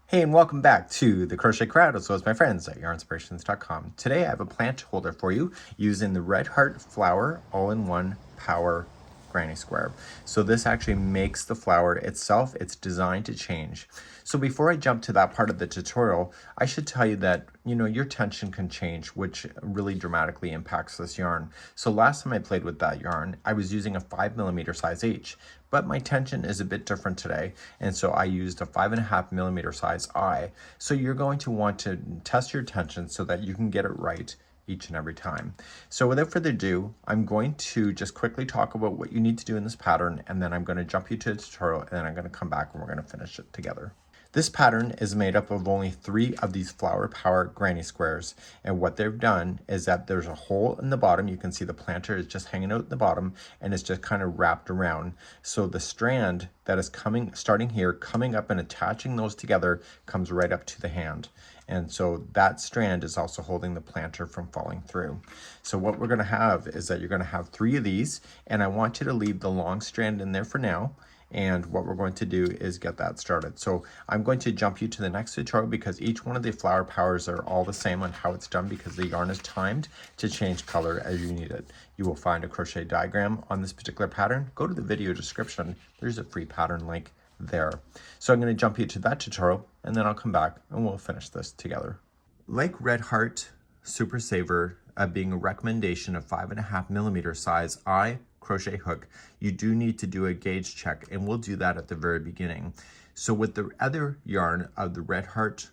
Hey, and welcome back to the Crochet Crowd, as well as my friends at Yarnspirations.com. Today I have a plant holder for you using the Red Heart Flower All-in-One Power Granny Square. So this actually makes the flower itself. It's designed to change. So before I jump to that part of the tutorial, I should tell you that, your tension can change, which really dramatically impacts this yarn. So last time I played with that yarn, I was using a 5mm size H, but my tension is a bit different today. And so I used a 5.5mm size I. So you're going to want to test your tension so that you can get it right each and every time. So without further ado, I'm going to just quickly talk about what you need to do in this pattern, and then I'm going to jump you to a tutorial, and then I'm going to come back and we're going to finish it together. This pattern is made up of only 3 of these flower power granny squares, and what they've done is that there's a hole in the bottom. You can see the planter is just hanging out in the bottom, and it's just kind of wrapped around. So the strand that is starting here, coming up and attaching those together, comes right up to the hand. And so that strand is also holding the planter from falling through. So what we're going to have is that you're going to have 3 of these, and I want you to leave the long strand in there for now. And what we're going to do is get that started. So I'm going to jump you to the next tutorial because each one of the flower powers are all the same on how it's done, because the yarn is timed to change color as you need it. You will find a crochet diagram on this particular pattern. Go to the video description. There's a free pattern link there. So I'm going to jump you to that tutorial, and then I'll come back and we'll finish this together. Like Red Heart Super Saver being a recommendation of 5.5mm size I crochet hook, you do need to do a gauge check, and we'll do that at the very beginning. So with the other yarn of the Red Heart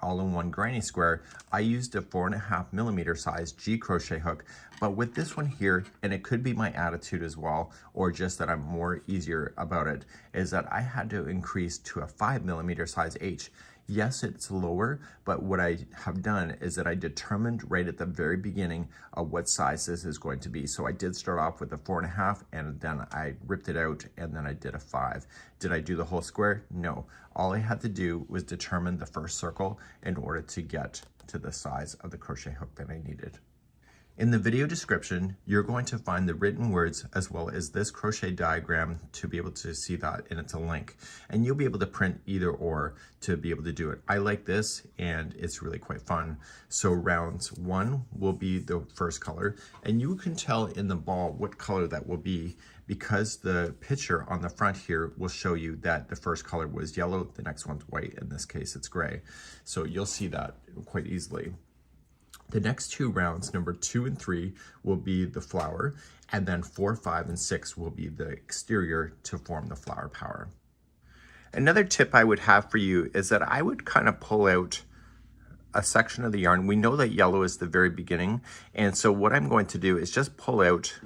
All-in-One Granny Square, I used a 4.5mm size G crochet hook, but with this one here, and it could be my attitude as well, or just that I'm more easier about it, is that I had to increase to a 5mm size H. Yes, it's lower, but what I have done is that I determined right at the very beginning what size this is going to be. So I did start off with a 4.5, and then I ripped it out, and then I did a 5. Did I do the whole square? No. All I had to do was determine the first circle in order to get to the size of the crochet hook that I needed. In the video description, you're going to find the written words as well as this crochet diagram to be able to see that, and it's a link. And you'll be able to print either or to be able to do it. I like this, and it's really quite fun. So rounds 1 will be the first color, and you can tell in the ball what color that will be, because the picture on the front here will show you that the first color was yellow, the next one's white, in this case it's gray. So you'll see that quite easily. The next 2 rounds, number 2 and 3, will be the flower, and then 4, 5, and 6 will be the exterior to form the flower power. Another tip I would have for you is that I would kind of pull out a section of the yarn. We know that yellow is the very beginning, and so what I'm going to do is just pull out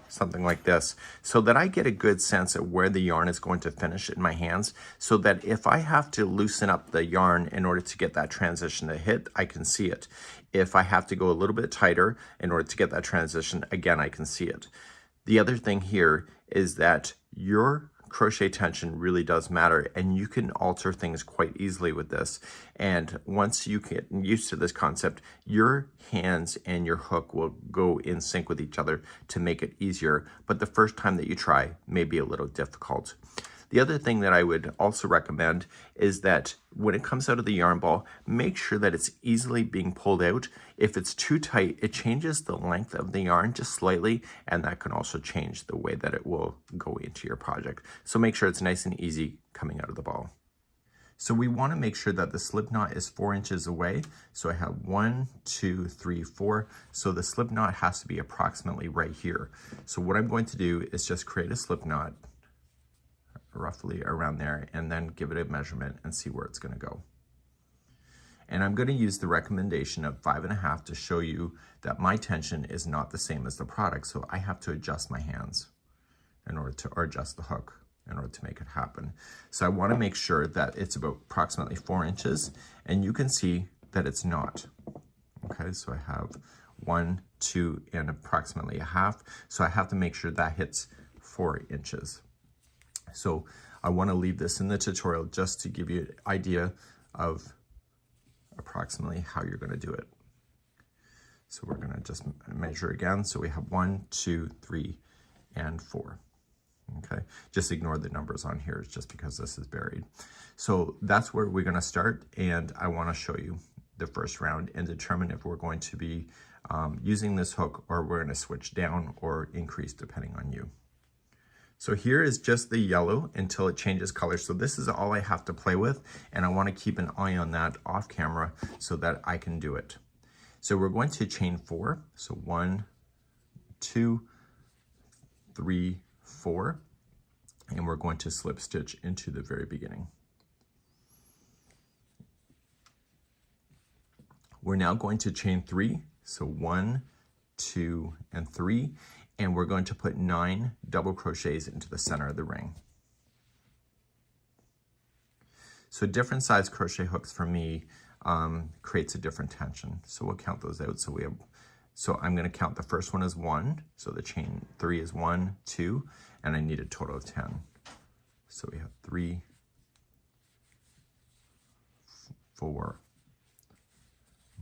something like this, so that I get a good sense of where the yarn is going to finish in my hands, so that if I have to loosen up the yarn in order to get that transition to hit, I can see it. If I have to go a little bit tighter in order to get that transition, again, I can see it. The other thing here is that your crochet tension really does matter, and you can alter things quite easily with this. And once you get used to this concept, your hands and your hook will go in sync with each other to make it easier, but the first time that you try may be a little difficult. The other thing that I would also recommend is that when it comes out of the yarn ball, make sure that it's easily being pulled out. If it's too tight, it changes the length of the yarn just slightly, and that can also change the way that it will go into your project. So make sure it's nice and easy coming out of the ball. So we want to make sure that the slip knot is 4 inches away. So I have 1, 2, 3, 4. So the slip knot has to be approximately right here. So what I'm going to do is just create a slip knot roughly around there, and then give it a measurement and see where it's going to go. And I'm going to use the recommendation of 5.5 to show you that my tension is not the same as the product, so I have to adjust my hands in order to, or adjust the hook in order to make it happen. So I want to make sure that it's about approximately 4 inches, and you can see that it's not. Okay, so I have 1, 2, and approximately a half, so I have to make sure that hits 4 inches. So I want to leave this in the tutorial just to give you an idea of approximately how you're going to do it. So we're going to just measure again. So we have 1, 2, 3, and 4. Okay, just ignore the numbers on here, it's just because this is buried. So that's where we're gonna start, and I wanna show you the first round and determine if we're going to be using this hook or we're gonna switch down or increase depending on you. So here is just the yellow until it changes color. So this is all I have to play with, and I wanna keep an eye on that off camera so that I can do it. So we're going to chain 4. So 1, 2, 3, 4, and we're going to slip stitch into the very beginning. We're now going to chain 3, so 1, 2, and 3, and we're going to put 9 double crochets into the center of the ring. So different size crochet hooks for me creates a different tension. So we'll count those out. So I'm going to count the first one as 1. So the chain 3 is 1, 2, and I need a total of 10. So we have 3, 4,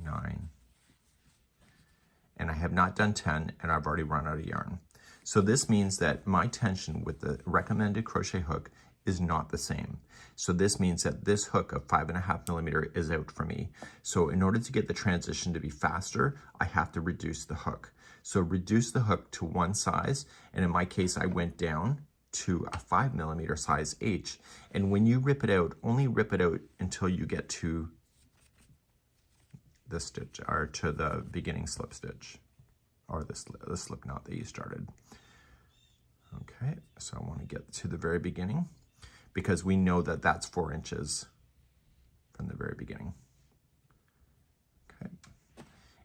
9, and I have not done 10, and I've already run out of yarn. So this means that my tension with the recommended crochet hook is not the same. So this means that this hook of 5.5 millimeter is out for me. So in order to get the transition to be faster, I have to reduce the hook. So reduce the hook to one size, and in my case, I went down to a 5 millimeter size H. And when you rip it out, only rip it out until you get to the stitch, or to the beginning slip stitch, or the slip knot that you started. Okay, so I want to get to the very beginning, because we know that that's 4 inches from the very beginning. Okay,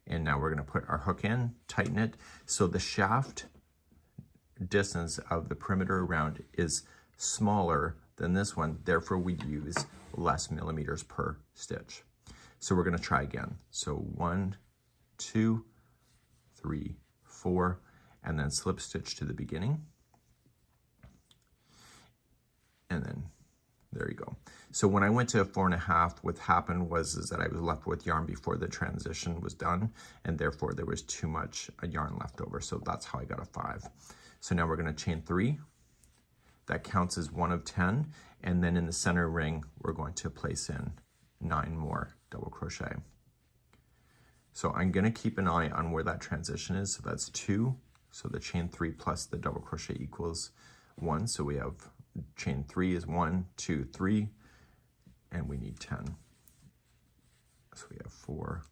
and now we're going to put our hook in, tighten it, so the shaft distance of the perimeter around is smaller than this one, therefore we use less millimeters per stitch. So we're going to try again. So 1, 2, 3, 4, and then slip stitch to the beginning. And then there you go. So when I went to 4.5, what happened was that I was left with yarn before the transition was done, and therefore there was too much yarn left over. So that's how I got a 5. So now we're going to chain 3. That counts as 1 of 10, and then in the center ring we're going to place in 9 more double crochet. So I'm going to keep an eye on where that transition is. So that's 2. So the chain 3 plus the double crochet equals 1. So we have chain 3 is 1, 2, 3, and we need 10. So we have 4,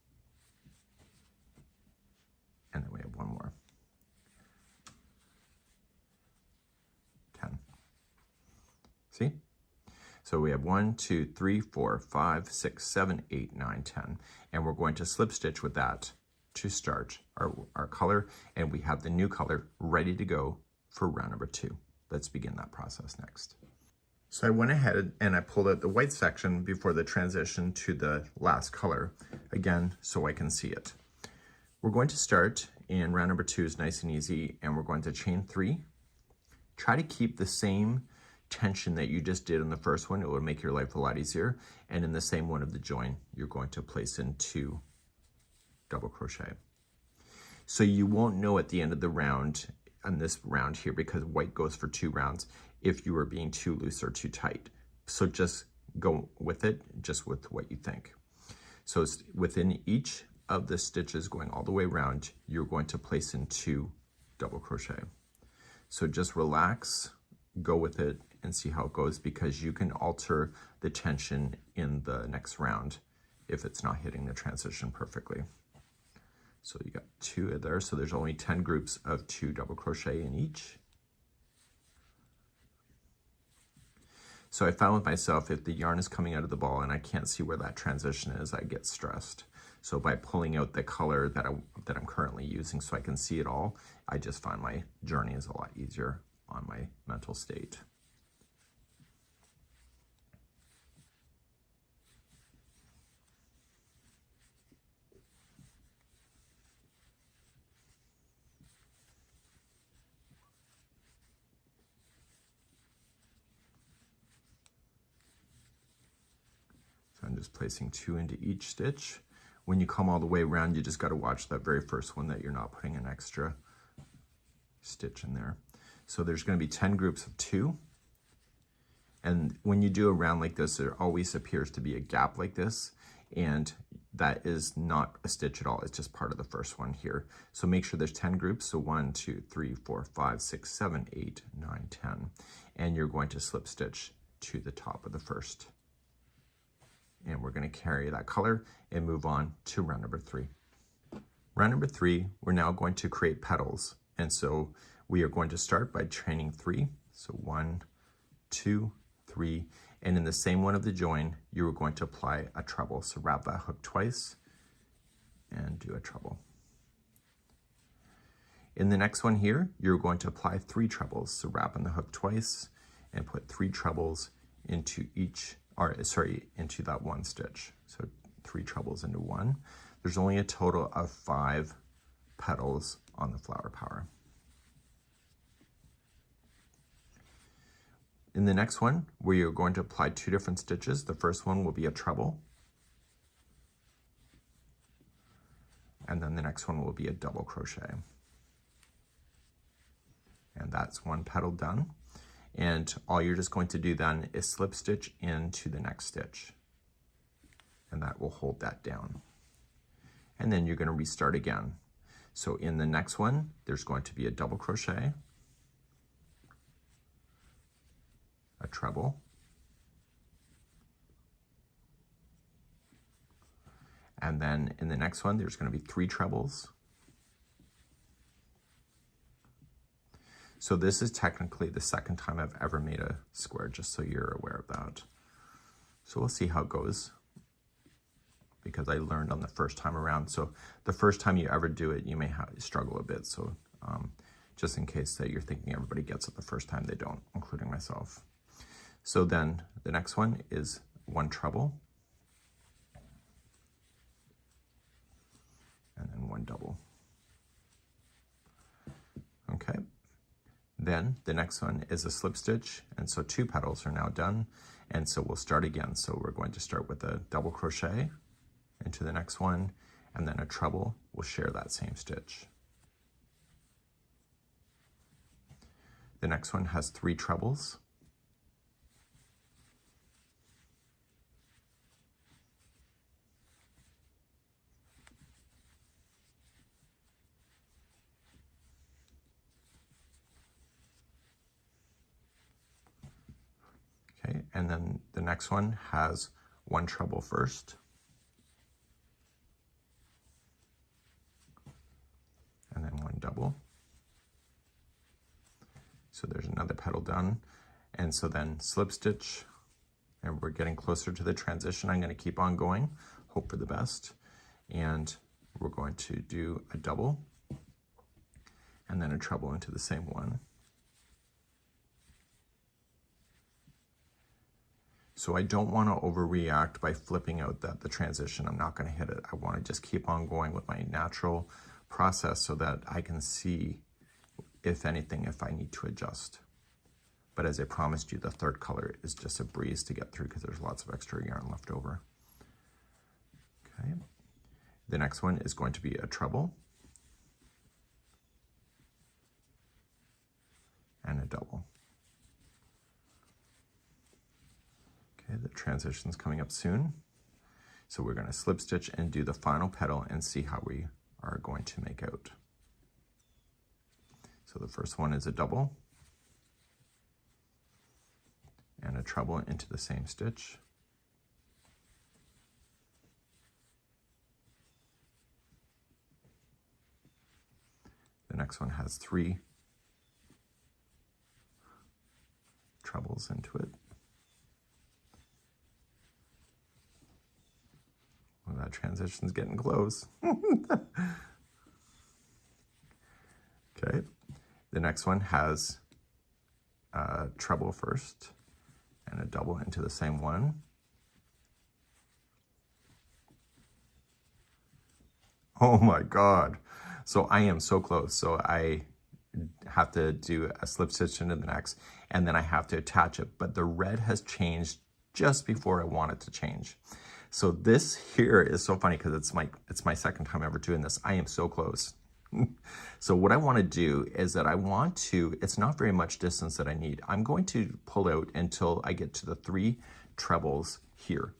and then we have 1 more. 10. See? So we have 1, 2, 3, 4, 5, 6, 7, 8, 9, 10. And we're going to slip stitch with that to start our color. And we have the new color ready to go for round number 2. Let's begin that process next. So I went ahead and I pulled out the white section before the transition to the last color, again, so I can see it. We're going to start in round number 2 is nice and easy, and we're going to chain 3. Try to keep the same tension that you just did in the first one. It will make your life a lot easier. And in the same one of the join, you're going to place in 2 double crochet. So you won't know at the end of the round, on this round here, because white goes for 2 rounds, if you are being too loose or too tight. So just go with it, just with what you think. So it's within each of the stitches going all the way around, you're going to place in 2 double crochet. So just relax, go with it, and see how it goes, because you can alter the tension in the next round if it's not hitting the transition perfectly. So you got 2 there, so there's only 10 groups of 2 double crochet in each. So I found with myself, if the yarn is coming out of the ball and I can't see where that transition is, I get stressed. So by pulling out the color that I'm currently using so I can see it all, I just find my journey is a lot easier on my mental state. So I'm just placing 2 into each stitch. When you come all the way around, you just got to watch that very first one that you're not putting an extra stitch in there. So there's going to be 10 groups of 2. And when you do a round like this, there always appears to be a gap like this, and that is not a stitch at all. It's just part of the first one here. So make sure there's 10 groups. So 1, 2, 3, 4, 5, 6, 7, 8, 9, 10. And you're going to slip stitch to the top of the first. And we're going to carry that color and move on to round number 3. Round number 3, we're now going to create petals. And so we are going to start by chaining 3. So 1, 2, 3, and in the same one of the join, you are going to apply a treble. So wrap that hook twice and do a treble. In the next one here, you're going to apply 3 trebles. So wrap in the hook twice and put 3 trebles into into that one stitch. So 3 trebles into one. There's only a total of 5 petals on the flower power. In the next one, we are going to apply 2 different stitches. The first one will be a treble. And then the next one will be a double crochet. And that's 1 petal done. And all you're just going to do then is slip stitch into the next stitch. And that will hold that down. And then you're going to restart again. So in the next one, there's going to be a double crochet, a treble, and then in the next one there's going to be 3 trebles. So this is technically the second time I've ever made a square, just so you're aware of that. So we'll see how it goes, because I learned on the first time around. So the first time you ever do it, you may struggle a bit. So just in case that you're thinking everybody gets it the first time, they don't, including myself. So then the next one is 1 treble, and then 1 double. Okay. Then the next one is a slip stitch, and so 2 petals are now done, and so we'll start again. So we're going to start with a double crochet into the next one, and then a treble will share that same stitch. The next one has 3 trebles. Okay, and then the next one has 1 treble first, and then 1 double. So there's another petal done, and so then slip stitch, and we're getting closer to the transition. I'm going to keep on going, hope for the best, and we're going to do a double, and then a treble into the same one. So I don't want to overreact by flipping out the transition. I'm not going to hit it. I want to just keep on going with my natural process so that I can see, if anything, if I need to adjust. But as I promised you, the third color is just a breeze to get through because there's lots of extra yarn left over. Okay. The next one is going to be a treble and a double. The transition's coming up soon. So we're going to slip stitch and do the final petal and see how we are going to make out. So the first one is a double and a treble into the same stitch. The next one has 3 trebles into it. Well, that transition's getting close. Okay, the next one has a treble first and a double into the same one. Oh my God. So I am so close. So I have to do a slip stitch into the next, and then I have to attach it. But the red has changed just before I want it to change. So this here is so funny because it's my second time ever doing this. I am so close. So what I want to do is that it's not very much distance that I need. I'm going to pull out until I get to the 3 trebles here.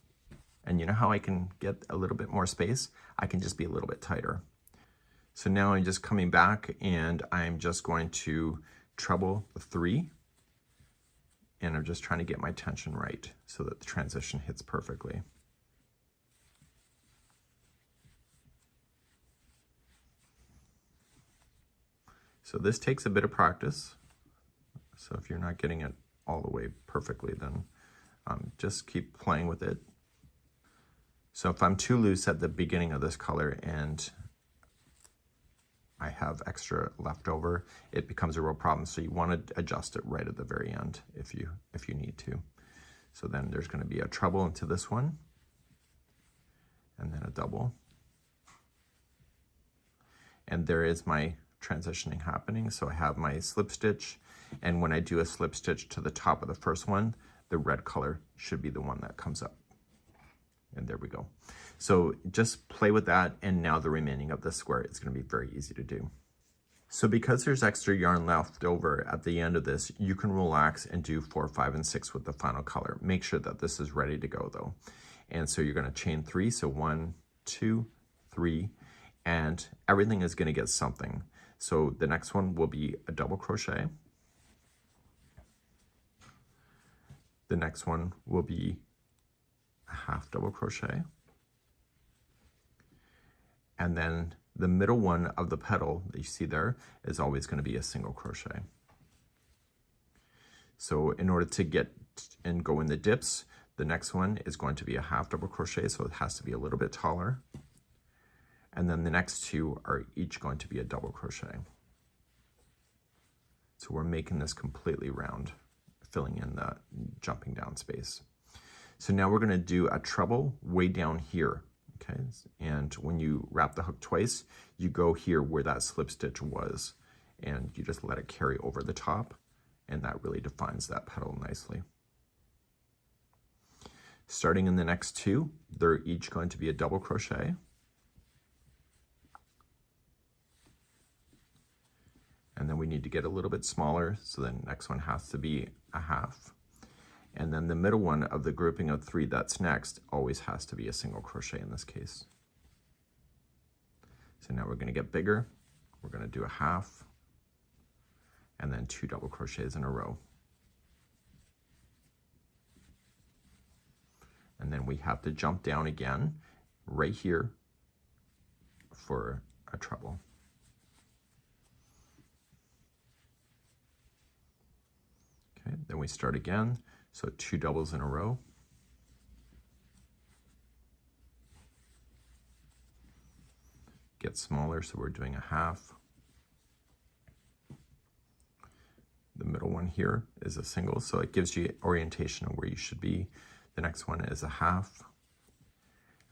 And you know how I can get a little bit more space? I can just be a little bit tighter. So now I'm just coming back and I'm just going to treble the 3. And I'm just trying to get my tension right so that the transition hits perfectly. So this takes a bit of practice. So if you're not getting it all the way perfectly, then just keep playing with it. So if I'm too loose at the beginning of this color and I have extra left over, it becomes a real problem. So you want to adjust it right at the very end if you need to. So then there's going to be a treble into this one, and then a double. And there is my transitioning happening. So I have my slip stitch, and when I do a slip stitch to the top of the first one, the red color should be the one that comes up. And there we go. So just play with that, and now the remaining of the square is going to be very easy to do. So because there's extra yarn left over at the end of this, you can relax and do 4, 5, and 6 with the final color. Make sure that this is ready to go though. And so you're going to chain 3, so 1, 2, 3, and everything is going to get something. So the next one will be a double crochet. The next one will be a half double crochet. And then the middle one of the petal that you see there is always going to be a single crochet. So in order to get and go in the dips, the next one is going to be a half double crochet, so it has to be a little bit taller. And then the next 2 are each going to be a double crochet. So we're making this completely round, filling in the jumping down space. So now we're going to do a treble way down here. Okay, and when you wrap the hook twice, you go here where that slip stitch was, and you just let it carry over the top, and that really defines that petal nicely. Starting in the next 2, they're each going to be a double crochet. And then we need to get a little bit smaller, so the next one has to be a half. And then the middle one of the grouping of 3 that's next always has to be a single crochet in this case. So now we're going to get bigger. We're going to do a half, and then 2 double crochets in a row. And then we have to jump down again right here for a treble. Okay, then we start again. So 2 doubles in a row. Get smaller, so we're doing a half. The middle one here is a single, so it gives you orientation of where you should be. The next one is a half,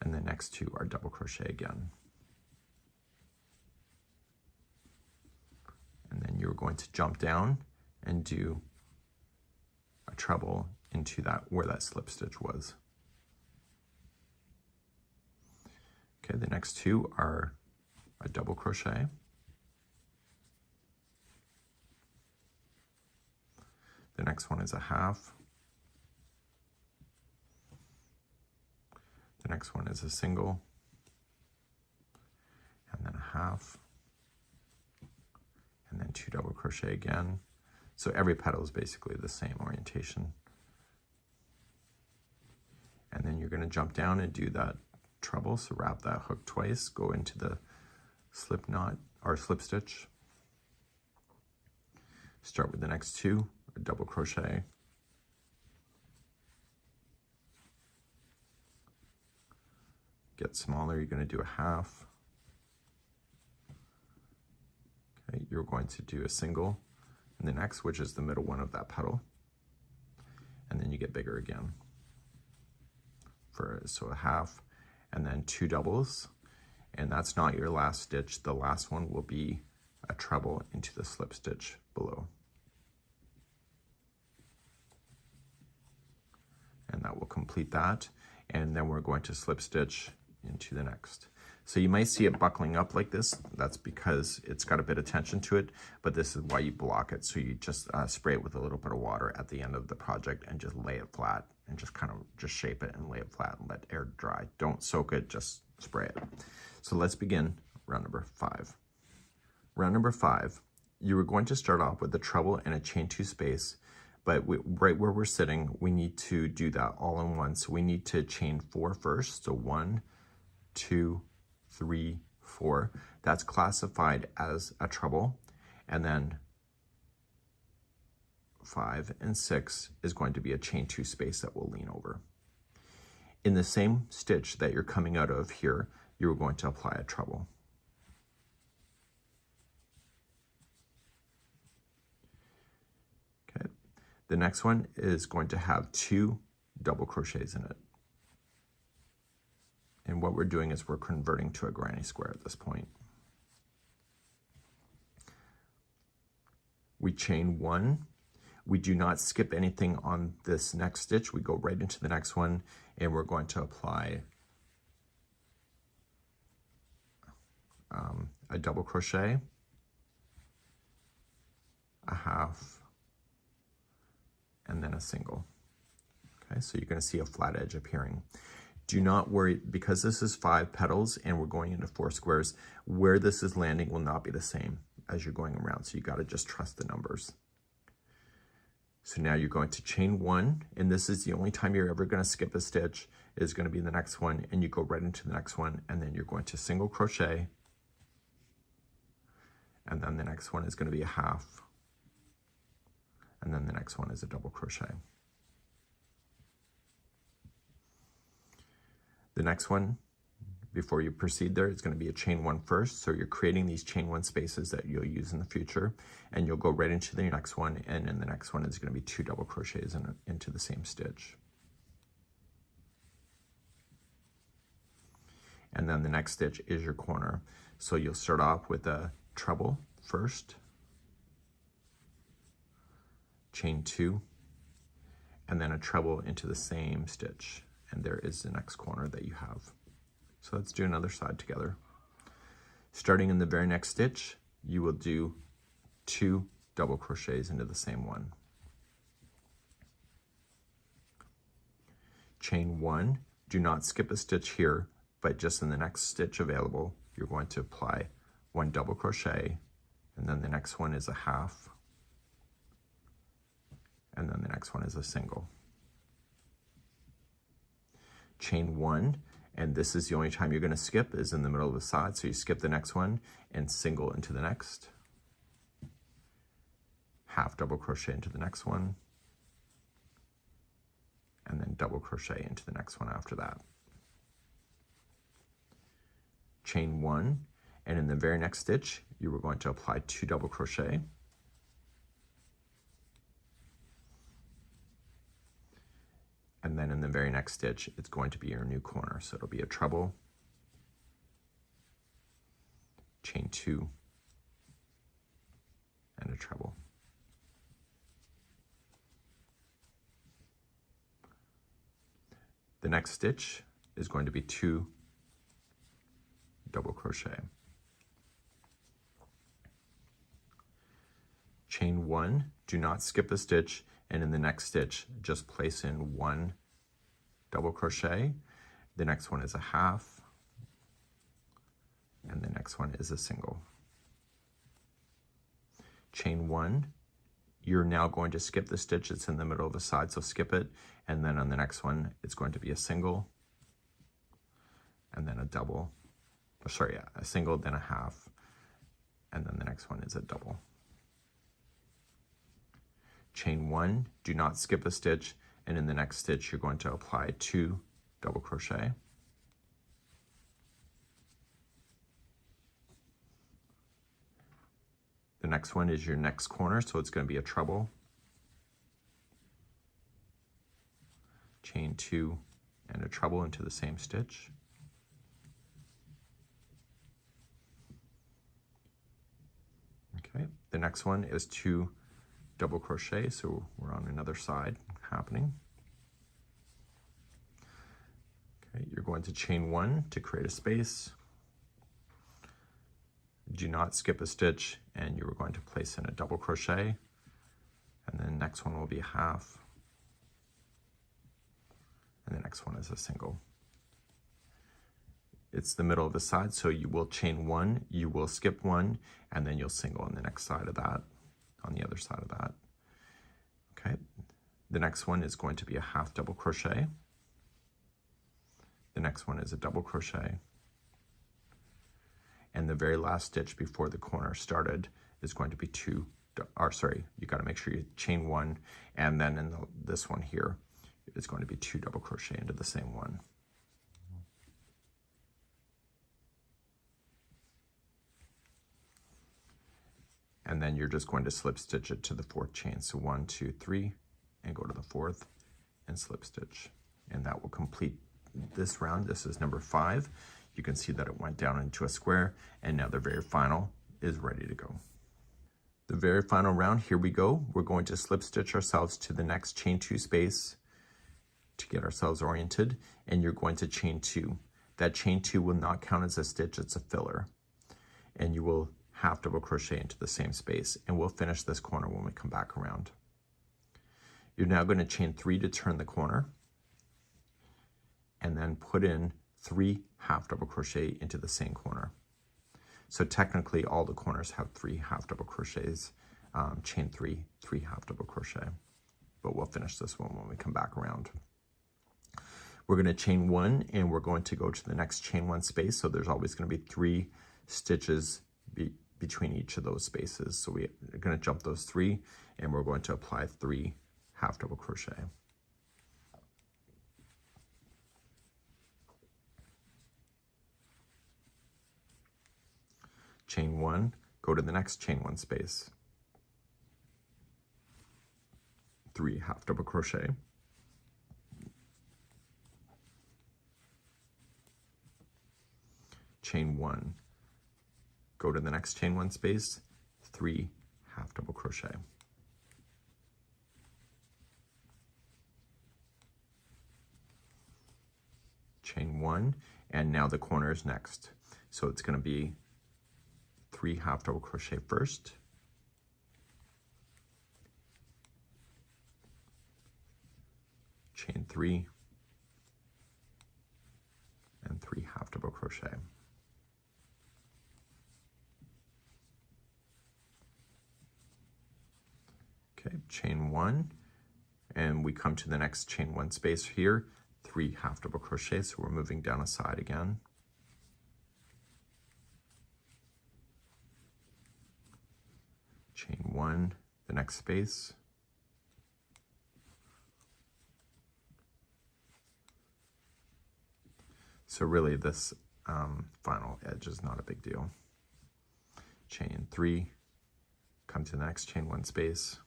and the next 2 are double crochet again. And then you're going to jump down and do a treble into that where that slip stitch was. Okay, the next 2 are a double crochet. The next one is a half. The next one is a single, and then a half, and then 2 double crochet again. So every petal is basically the same orientation. And then you're going to jump down and do that treble, so wrap that hook twice, go into the slip knot or slip stitch. Start with the next 2, a double crochet. Get smaller, you're going to do a half. Okay, you're going to do a single in the next, which is the middle one of that petal. And then you get bigger again. So a half, and then 2 doubles, and that's not your last stitch. The last one will be a treble into the slip stitch below. And that will complete that, and then we're going to slip stitch into the next. So you might see it buckling up like this. That's because it's got a bit of tension to it, but this is why you block it. So you just spray it with a little bit of water at the end of the project and just lay it flat and just kind of just shape it and lay it flat and let air dry. Don't soak it, just spray it. So let's begin round number 5. Round number 5, you are going to start off with a treble and a chain 2 space, but right where we're sitting, we need to do that all in one. So we need to chain 4 first. So 1, 2, 3, 4. That's classified as a treble. And then 5 and 6 is going to be a chain 2 space that we'll lean over. In the same stitch that you're coming out of here, you're going to apply a treble. Okay. The next one is going to have 2 double crochets in it. And what we're doing is we're converting to a granny square at this point. We chain 1. We do not skip anything on this next stitch. We go right into the next one, and we're going to apply a double crochet, a half, and then a single. Okay, so you're going to see a flat edge appearing. Do not worry, because this is 5 petals and we're going into 4 squares, where this is landing will not be the same as you're going around. So you got to just trust the numbers. So now you're going to chain 1, and this is the only time you're ever going to skip a stitch, is going to be the next one, and you go right into the next one, and then you're going to single crochet, and then the next one is going to be a half, and then the next one is a double crochet. The next one, before you proceed there, is going to be a chain 1 first. So you're creating these chain 1 spaces that you'll use in the future, and you'll go right into the next one, and in the next one is going to be 2 double crochets into the same stitch. And then the next stitch is your corner. So you'll start off with a treble first, chain 2, and then a treble into the same stitch. And there is the next corner that you have. So let's do another side together. Starting in the very next stitch, you will do 2 double crochets into the same one. Chain 1, do not skip a stitch here, but just in the next stitch available, you're going to apply 1 double crochet, and then the next one is a half, and then the next one is a single. Chain 1, and this is the only time you're going to skip, is in the middle of the side. So you skip the next one and single into the next, half double crochet into the next one, and then double crochet into the next one after that. Chain 1, and in the very next stitch, you were going to apply 2 double crochet, and then in the very next stitch, it's going to be your new corner. So it'll be a treble, chain 2, and a treble. The next stitch is going to be 2 double crochet. Chain 1, do not skip a stitch, and in the next stitch, just place in 1 double crochet. The next one is a half, and the next one is a single. Chain 1, you're now going to skip the stitch that's in the middle of the side, so skip it, and then on the next one, it's going to be a single, and then a double, a single, then a half, and then the next one is a double. Chain 1, do not skip a stitch, and in the next stitch, you're going to apply 2 double crochet. The next one is your next corner, so it's going to be a treble, chain 2, and a treble into the same stitch. Okay, the next one is 2 double crochet, so we're on another side happening. Okay, you're going to chain 1 to create a space, do not skip a stitch, and you are going to place in a double crochet, and then next one will be a half, and the next one is a single. It's the middle of the side, so you will chain one, you will skip one, and then you'll single on the next side of that, on the other side of that. Okay, the next one is going to be a half double crochet. The next one is a double crochet. And the very last stitch before the corner started is going to be you got to make sure you chain one, and then in this one here, it's going to be 2 double crochet into the same one. And then you're just going to slip stitch it to the 4th chain. So 1, 2, 3, and go to the 4th and slip stitch. And that will complete this round. This is number 5. You can see that it went down into a square, and now the very final is ready to go. The very final round, here we go. We're going to slip stitch ourselves to the next chain 2 space to get ourselves oriented, and you're going to chain 2. That chain 2 will not count as a stitch, it's a filler. And you will half double crochet into the same space, and we'll finish this corner when we come back around. You're now going to chain 3 to turn the corner, and then put in 3 half double crochet into the same corner. So technically all the corners have 3 half double crochets. Chain 3, 3 half double crochet, but we'll finish this one when we come back around. We're going to chain 1, and we're going to go to the next chain 1 space. So there's always going to be 3 stitches between each of those spaces. So we're going to jump those 3, and we're going to apply 3 half double crochet. Chain 1, go to the next chain 1 space, 3 half double crochet, chain 1, go to the next chain 1 space, 3 half double crochet, chain 1, and now the corner is next. So it's going to be 3 half double crochet first, chain 3, and 3 half double crochet. Okay, chain 1, and we come to the next chain 1 space here, 3 half double crochet, so we're moving down a side again. Chain 1, the next space, so really this final edge is not a big deal. Chain 3, come to the next chain 1 space,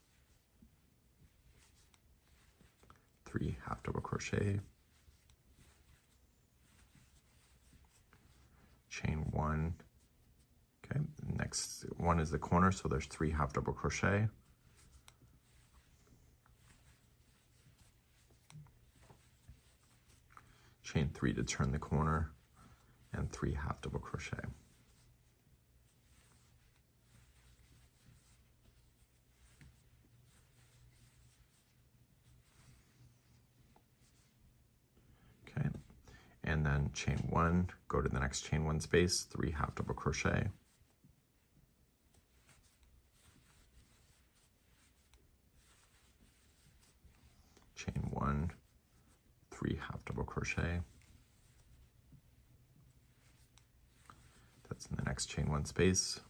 3 half double crochet, chain 1. Okay, next one is the corner, so there's 3 half double crochet, chain 3 to turn the corner, and 3 half double crochet. Okay, and then chain 1, go to the next chain 1 space, 3 half double crochet, chain 1, 3 half double crochet, that's in the next chain 1 space,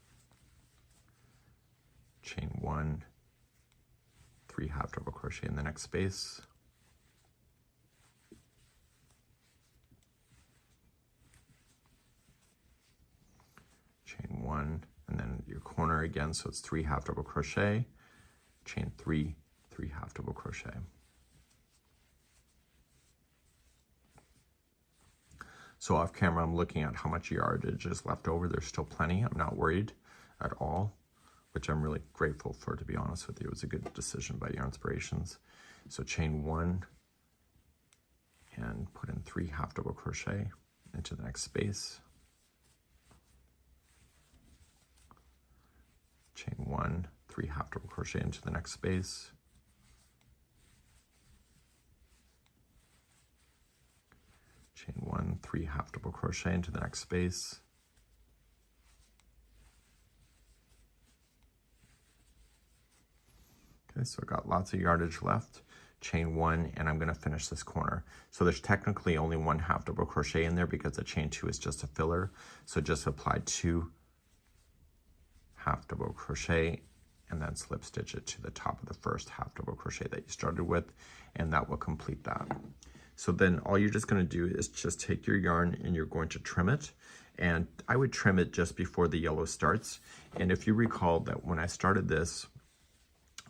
chain 1, 3 half double crochet in the next space, chain 1, and then your corner again, so it's 3 half double crochet, chain 3, 3 half double crochet. So off camera, I'm looking at how much yardage is left over. There's still plenty. I'm not worried at all, which I'm really grateful for, to be honest with you. It was a good decision by Yarnspirations. So chain 1 and put in 3 half double crochet into the next space. chain 1, 3 half double crochet into the next space, chain 1, 3 half double crochet into the next space, okay, so I got lots of yardage left, chain 1, and I'm going to finish this corner. So there's technically only 1 half double crochet in there because the chain 2 is just a filler, so just apply 2 half double crochet and then slip stitch it to the top of the first half double crochet that you started with, and that will complete that. So then all you're just going to do is just take your yarn and you're going to trim it, and I would trim it just before the yellow starts. And if you recall that when I started this,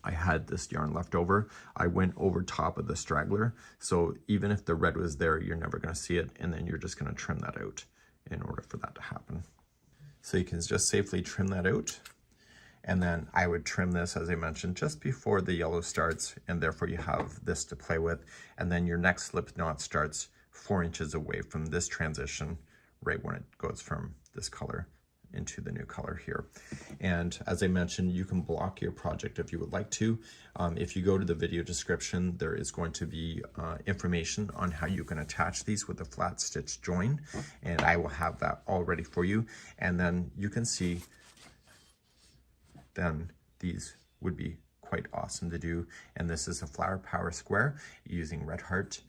I had this yarn left over, I went over top of the straggler, so even if the red was there, you're never going to see it, and then you're just going to trim that out in order for that to happen. So you can just safely trim that out. And then I would trim this, as I mentioned, just before the yellow starts, and therefore you have this to play with. And then your next slip knot starts 4 inches away from this transition, right when it goes from this color into the new color here. And as I mentioned, you can block your project if you would like to. If you go to the video description, there is going to be information on how you can attach these with a flat stitch join, and I will have that all ready for you. And then you can see then these would be quite awesome to do. And this is a Flower Power square using Red Heart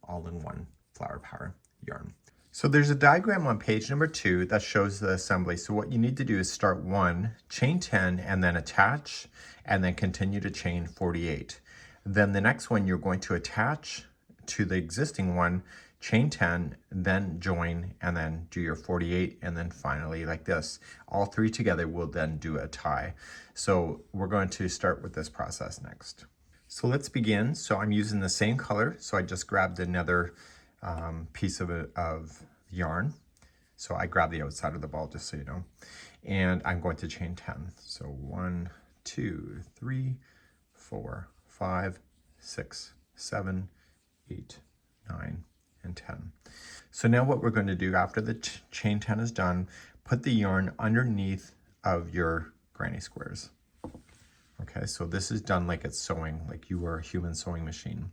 all-in-one Flower Power yarn. So there's a diagram on page number 2 that shows the assembly. So what you need to do is start 1, chain 10, and then attach, and then continue to chain 48. Then the next one you're going to attach to the existing one, chain 10, then join, and then do your 48, and then finally like this. All 3 together will then do a tie. So we're going to start with this process next. So let's begin. So I'm using the same color, so I just grabbed another piece of yarn. So I grabbed the outside of the ball, just so you know. And I'm going to chain 10. So 1, 2, 3, 4, 5, 6, 7, 8, 9, and 10. So now what we're going to do after the chain 10 is done, put the yarn underneath of your granny squares. Okay, so this is done like it's sewing, like you are a human sewing machine.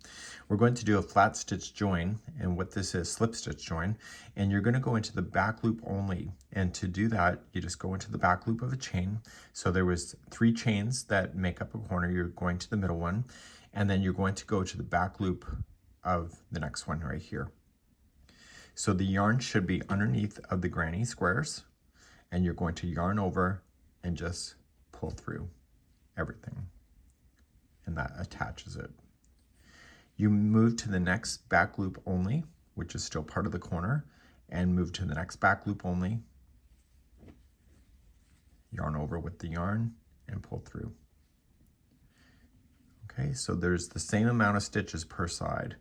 We're going to do a flat stitch join, and what this is, slip stitch join, and you're going to go into the back loop only. And to do that, you just go into the back loop of a chain. So there was 3 chains that make up a corner. You're going to the middle one, and then you're going to go to the back loop of the next one right here. So the yarn should be underneath of the granny squares, and you're going to yarn over and just pull through everything, and that attaches it. You move to the next back loop only, which is still part of the corner, and move to the next back loop only, yarn over with the yarn, and pull through. Okay, so there's the same amount of stitches per side.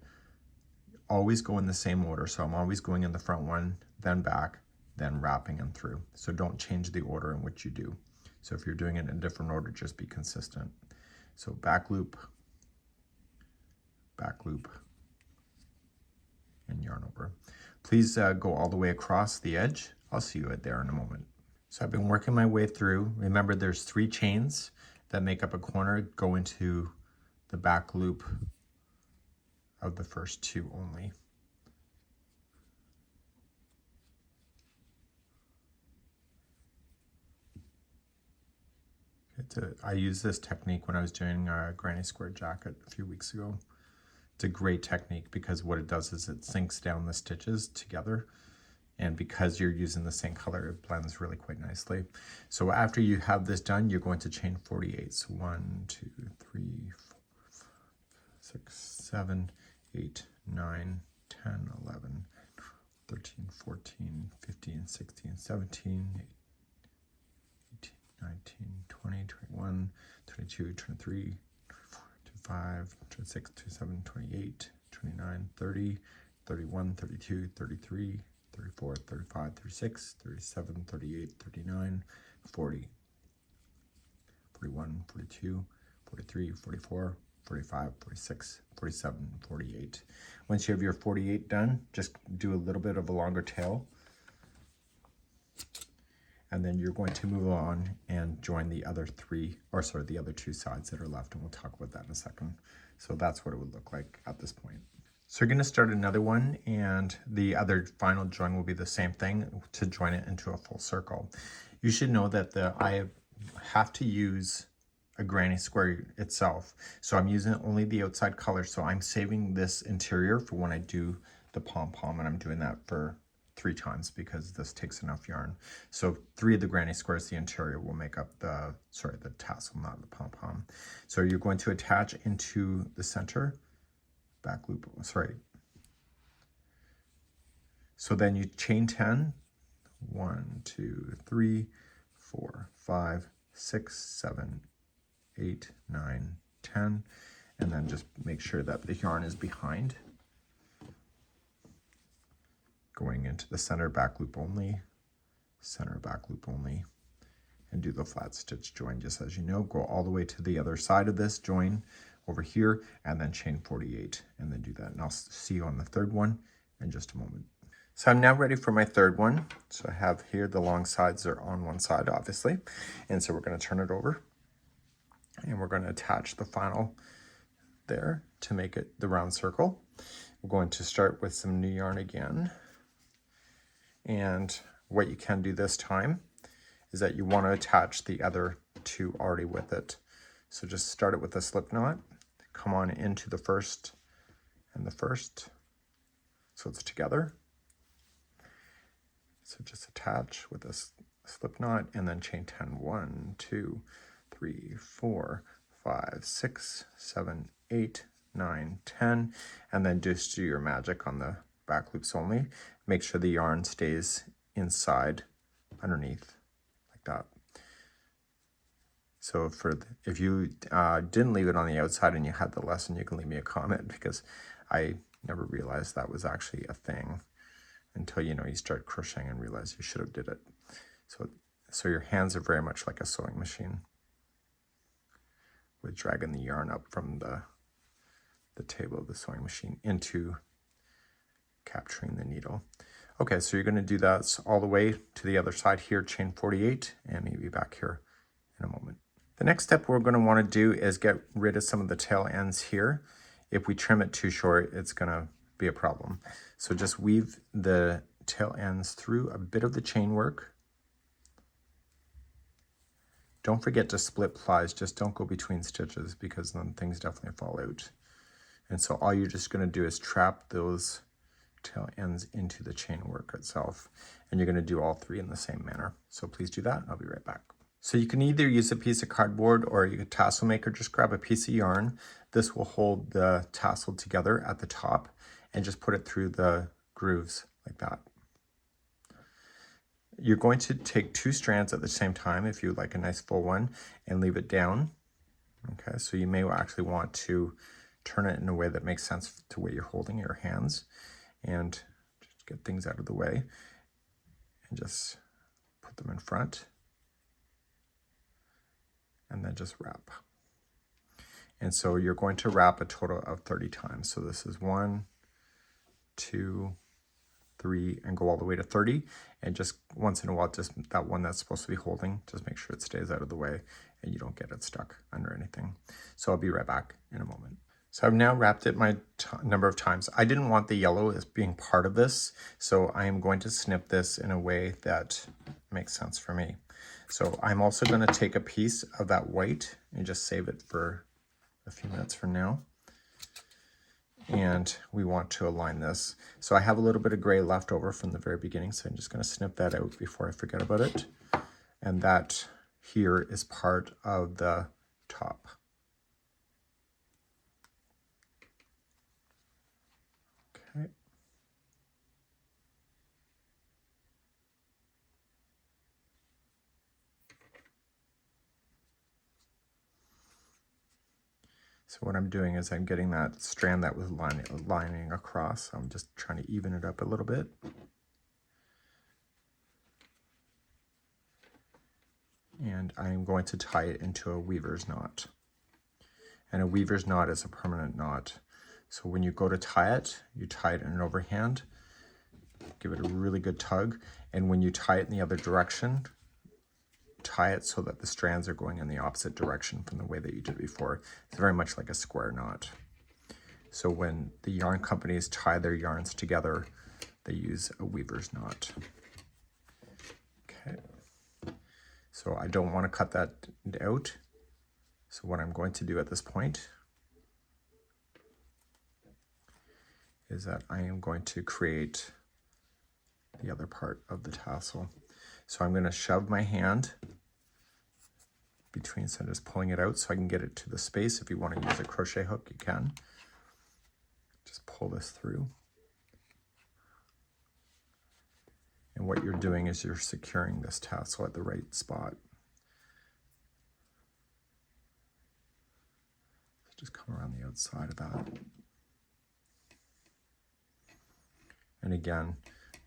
Always go in the same order, so I'm always going in the front one, then back, then wrapping them through. So don't change the order in which you do. So if you're doing it in a different order, just be consistent. So back loop, and yarn over. Please go all the way across the edge. I'll see you right there in a moment. So I've been working my way through. Remember, there's 3 chains that make up a corner. Go into the back loop of the first 2 only. I used this technique when I was doing a granny square jacket a few weeks ago. It's a great technique because what it does is it sinks down the stitches together, and because you're using the same color, it blends really quite nicely. So after you have this done, you're going to chain 48. So 1, 2, 3, 4, 5, 6, 7, 8, 9, 10, 11, 13, 14, 15, 16, 17, 18, 19, 20, 21, 22, 23, 24, 25, 26, 27, 28, 29, 30, 31, 32, 33, 34, 35, 36, 37, 38, 39, 40, 41, 42, 43, 44, 45, 46, 47, 48. Once you have your 48 done, just do a little bit of a longer tail. And then you're going to move on and join the other the other two sides that are left, and we'll talk about that in a second. So that's what it would look like at this point. So you're going to start another one, and the other final join will be the same thing to join it into a full circle. You should know that I have to use a granny square itself. So I'm using only the outside color. So I'm saving this interior for when I do the pom-pom, and I'm doing that for 3 times because this takes enough yarn. So 3 of the granny squares, the interior, will make up the tassel, not the pom-pom. So you're going to attach into the center back loop, So then you chain 10, 1, 2, 3, 4, 5, 6, 7, 8, 9, 10, and then just make sure that the yarn is behind. Going into the center back loop only, center back loop only, and do the flat stitch join just as you know. Go all the way to the other side of this, join over here, and then chain 48, and then do that. And I'll see you on the third one in just a moment. So I'm now ready for my third one. So I have here the long sides are on one side, obviously, and so we're going to turn it over, and we're going to attach the final there to make it the round circle. We're going to start with some new yarn again. And what you can do this time is that you want to attach the other 2 already with it. So just start it with a slip knot, come on into the first and the first, so it's together. So just attach with a slip knot and then chain 10, 1, 2, 3, 4, 5, 6, 7, 8, 9, 10, and then just do your magic on the back loops only. Make sure the yarn stays inside underneath like that. So if you didn't leave it on the outside and you had the lesson, you can leave me a comment, because I never realized that was actually a thing until you start crocheting and realize you should have did it. So your hands are very much like a sewing machine, with dragging the yarn up from the table of the sewing machine into capturing the needle. Okay, so you're going to do that all the way to the other side here, chain 48, and maybe back here in a moment. The next step we're going to want to do is get rid of some of the tail ends here. If we trim it too short, it's going to be a problem. So just weave the tail ends through a bit of the chain work. Don't forget to split plies, just don't go between stitches, because then things definitely fall out. And so all you're just going to do is trap those tail ends into the chain work itself, and you're going to do all 3 in the same manner. So please do that. I'll be right back. So you can either use a piece of cardboard, or you could tassel maker. Just grab a piece of yarn. This will hold the tassel together at the top, and just put it through the grooves like that. You're going to take 2 strands at the same time if you like a nice full one, and leave it down. Okay, so you may actually want to turn it in a way that makes sense to the way you're holding your hands, and just get things out of the way and just put them in front, and then just wrap. And so you're going to wrap a total of 30 times. So this is 1, 2, 3, and go all the way to 30. And just once in a while, just that one that's supposed to be holding, just make sure it stays out of the way and you don't get it stuck under anything. So I'll be right back in a moment. So I've now wrapped it my number of times. I didn't want the yellow as being part of this, so I am going to snip this in a way that makes sense for me. So I'm also going to take a piece of that white and just save it for a few minutes from now. And we want to align this. So I have a little bit of gray left over from the very beginning, so I'm just going to snip that out before I forget about it. And that here is part of the top. Okay. So what I'm doing is I'm getting that strand that was lining across. I'm just trying to even it up a little bit. And I'm going to tie it into a weaver's knot. And a weaver's knot is a permanent knot. So when you go to tie it, you tie it in an overhand, give it a really good tug. And when you tie it in the other direction, tie it so that the strands are going in the opposite direction from the way that you did before. It's very much like a square knot. So when the yarn companies tie their yarns together, they use a weaver's knot. Okay. So I don't want to cut that out. So what I'm going to do at this point is that I am going to create the other part of the tassel. So I'm going to shove my hand between, so I'm just pulling it out so I can get it to the space. If you want to use a crochet hook, you can. Just pull this through. And what you're doing is you're securing this tassel at the right spot. So just come around the outside of that. And again,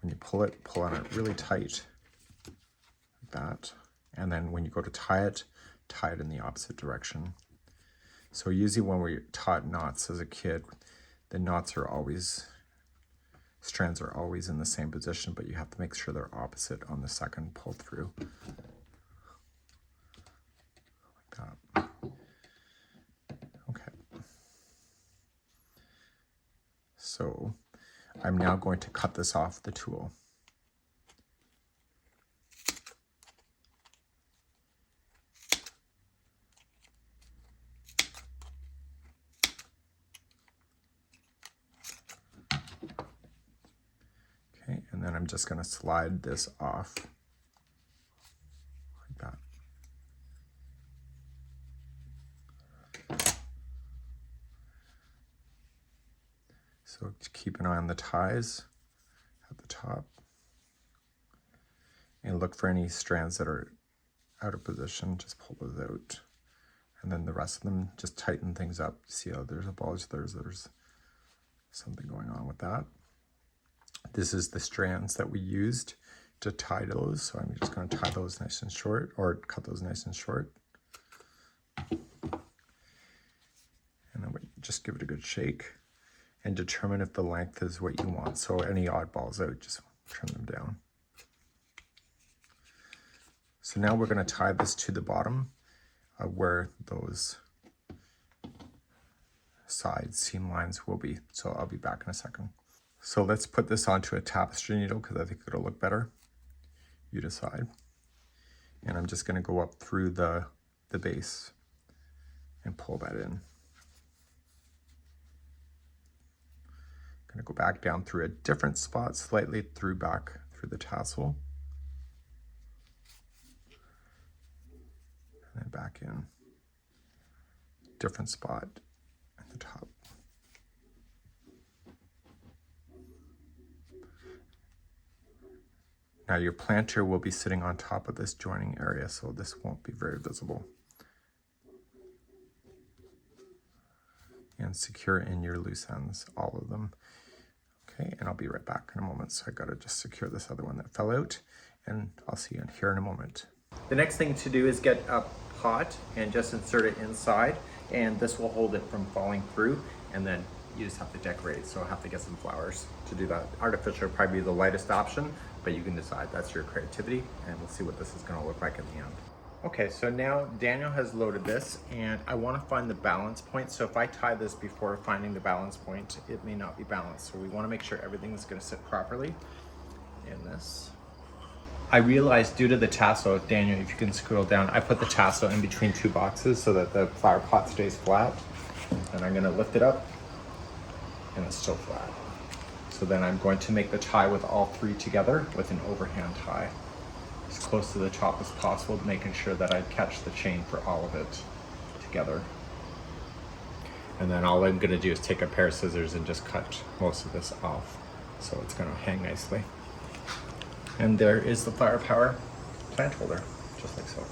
when you pull on it really tight, like that. And then when you go to tie it in the opposite direction. So usually when we're taught knots as a kid, the knots are always, strands are always in the same position, but you have to make sure they're opposite on the second pull through. Like that. Okay. So I'm now going to cut this off the tool. Okay, and then I'm just going to slide this off like that. So keep an eye on the ties at the top and look for any strands that are out of position. Just pull those out, and then the rest of them just tighten things up. See how there's a bulge, there's something going on with that. This is the strands that we used to tie those, so I'm just going to tie those nice and short, or cut those nice and short. And then we just give it a good shake and determine if the length is what you want. So any oddballs out, just trim them down. So now we're going to tie this to the bottom where those side seam lines will be. So I'll be back in a second. So let's put this onto a tapestry needle because I think it'll look better. You decide. And I'm just going to go up through the base and pull that in. Going to go back down through a different spot, slightly back through the tassel. And then back in. Different spot at the top. Now your planter will be sitting on top of this joining area, so this won't be very visible. And secure in your loose ends, all of them. Okay, and I'll be right back in a moment. So I gotta just secure this other one that fell out, and I'll see you here in a moment. The next thing to do is get a pot and just insert it inside, and this will hold it from falling through, and then you just have to decorate. So I'll have to get some flowers to do that. Artificial would probably be the lightest option, but you can decide, that's your creativity, and we'll see what this is gonna look like in the end. Okay, so now Daniel has loaded this, and I want to find the balance point. So if I tie this before finding the balance point, it may not be balanced. So we want to make sure everything is going to sit properly in this. I realized due to the tassel, Daniel, if you can scroll down, I put the tassel in between two boxes so that the flower pot stays flat. And I'm going to lift it up, and it's still flat. So then I'm going to make the tie with all three together with an overhand tie. As close to the top as possible, making sure that I catch the chain for all of it together. And then all I'm gonna do is take a pair of scissors and just cut most of this off, so it's gonna hang nicely. And there is the Flower Power plant holder, just like so.